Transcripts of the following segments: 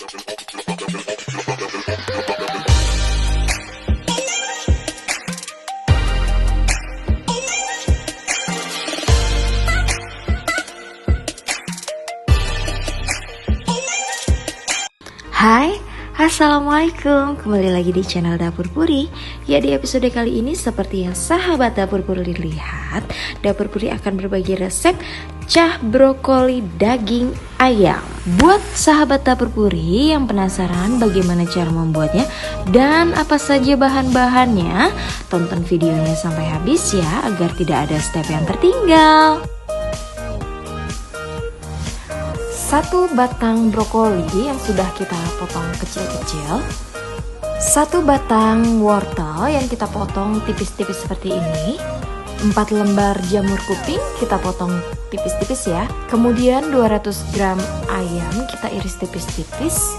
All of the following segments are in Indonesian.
Hai, Assalamualaikum. Kembali lagi di channel Dapur Puri. Ya, di episode kali ini seperti yang sahabat Dapur Puri lihat, Dapur Puri akan berbagi resep cah brokoli daging ayam. Buat sahabat Dapur Puri yang penasaran bagaimana cara membuatnya dan apa saja bahan-bahannya, tonton videonya sampai habis ya, agar tidak ada step yang tertinggal. 1 batang brokoli yang sudah kita potong kecil-kecil, 1 batang wortel yang kita potong tipis-tipis seperti ini, 4 lembar jamur kuping kita potong tipis-tipis ya, kemudian 200 gram ayam kita iris tipis-tipis.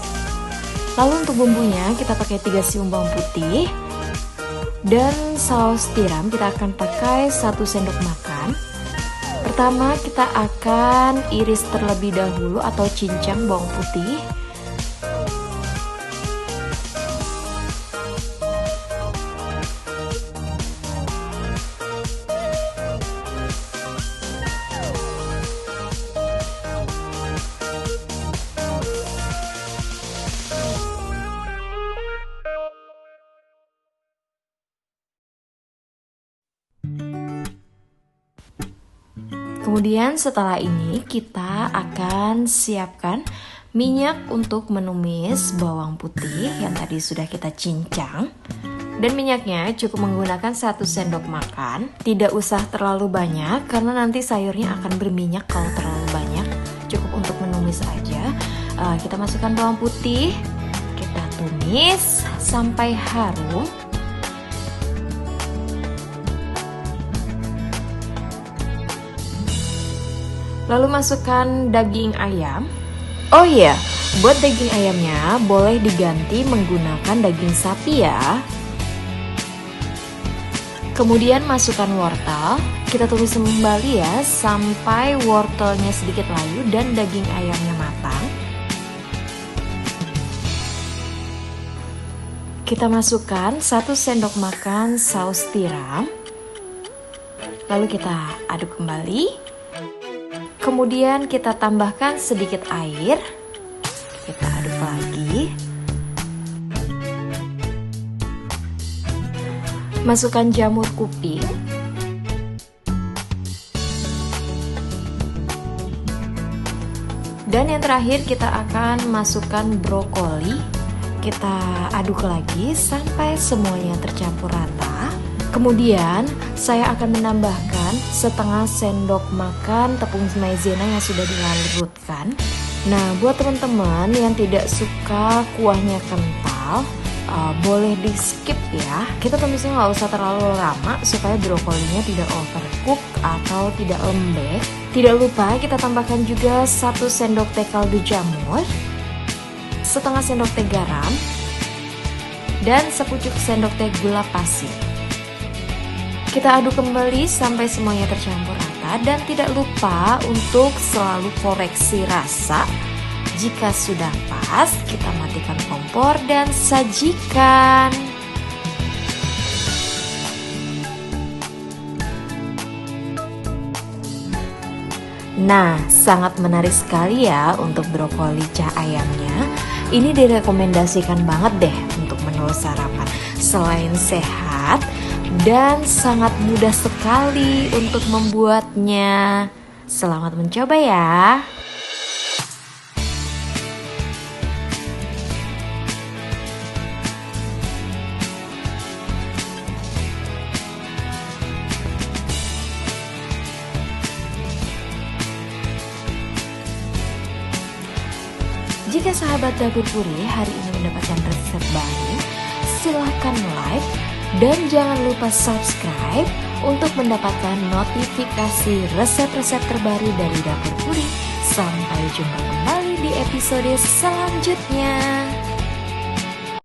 Lalu untuk bumbunya kita pakai 3 siung bawang putih, dan saus tiram kita akan pakai 1 sendok makan. Pertama kita akan iris terlebih dahulu atau cincang bawang putih. Kemudian setelah ini kita akan siapkan minyak untuk menumis bawang putih yang tadi sudah kita cincang. Dan minyaknya cukup menggunakan 1 sendok makan. Tidak usah terlalu banyak karena nanti sayurnya akan berminyak kalau terlalu banyak. Cukup untuk menumis aja. Kita masukkan bawang putih, kita tumis sampai harum. Lalu masukkan daging ayam. Oh iya, buat daging ayamnya boleh diganti menggunakan daging sapi ya. Kemudian masukkan wortel. Kita tumis kembali ya sampai wortelnya sedikit layu dan daging ayamnya matang. Kita masukkan 1 sendok makan saus tiram. Lalu kita aduk kembali. Kemudian kita tambahkan sedikit air. Kita aduk lagi. Masukkan jamur kuping. Dan yang terakhir kita akan masukkan brokoli. Kita aduk lagi sampai semuanya tercampur rata. Kemudian saya akan menambahkan setengah sendok makan tepung maizena yang sudah dilarutkan. Nah, buat teman-teman yang tidak suka kuahnya kental, boleh di skip ya. Kita tumisnya nggak usah terlalu lama supaya brokolinya tidak overcook atau tidak lembek. Tidak lupa kita tambahkan juga 1 sendok teh kaldu jamur, setengah sendok teh garam, dan sepucuk sendok teh gula pasir. Kita aduk kembali sampai semuanya tercampur rata dan tidak lupa untuk selalu koreksi rasa. Jika sudah pas, kita matikan kompor dan sajikan. Nah, sangat menarik sekali ya untuk brokoli cah ayamnya. Ini direkomendasikan banget deh untuk menu sarapan. Selain sehat dan sangat mudah sekali untuk membuatnya. Selamat mencoba ya. Jika sahabat Dapur Puri hari ini mendapatkan resep baru, silahkan like dan jangan lupa subscribe untuk mendapatkan notifikasi resep-resep terbaru dari Dapur Puri. Sampai jumpa kembali di episode selanjutnya.